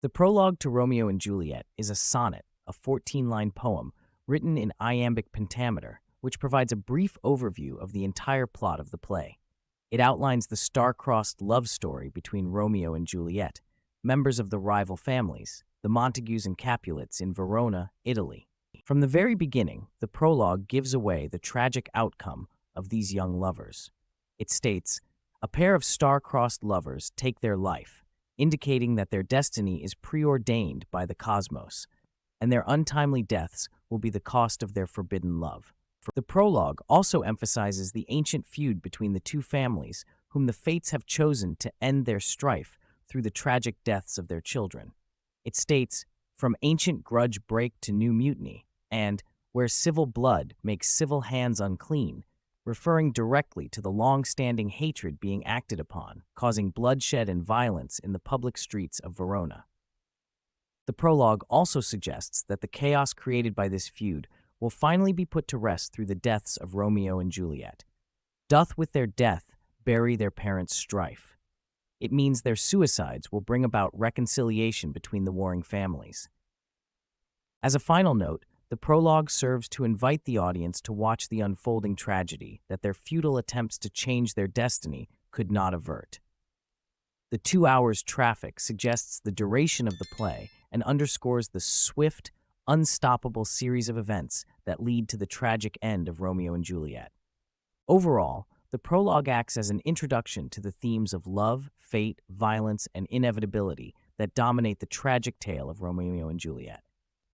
The prologue to Romeo and Juliet is a sonnet, a 14-line poem written in iambic pentameter, which provides a brief overview of the entire plot of the play. It outlines the star-crossed love story between Romeo and Juliet, members of the rival families, the Montagues and Capulets in Verona, Italy. From the very beginning, the prologue gives away the tragic outcome of these young lovers. It states, "A pair of star-crossed lovers take their life, indicating that their destiny is preordained by the cosmos, and their untimely deaths will be the cost of their forbidden love." The prologue also emphasizes the ancient feud between the two families, whom the fates have chosen to end their strife through the tragic deaths of their children. It states, "From ancient grudge break to new mutiny," and "where civil blood makes civil hands unclean," referring directly to the long-standing hatred being acted upon, causing bloodshed and violence in the public streets of Verona. The prologue also suggests that the chaos created by this feud will finally be put to rest through the deaths of Romeo and Juliet. "Doth with their death bury their parents' strife." It means their suicides will bring about reconciliation between the warring families. As a final note, the prologue serves to invite the audience to watch the unfolding tragedy that their futile attempts to change their destiny could not avert. The 2 hours traffic suggests the duration of the play and underscores the swift, unstoppable series of events that lead to the tragic end of Romeo and Juliet. Overall, the prologue acts as an introduction to the themes of love, fate, violence, and inevitability that dominate the tragic tale of Romeo and Juliet.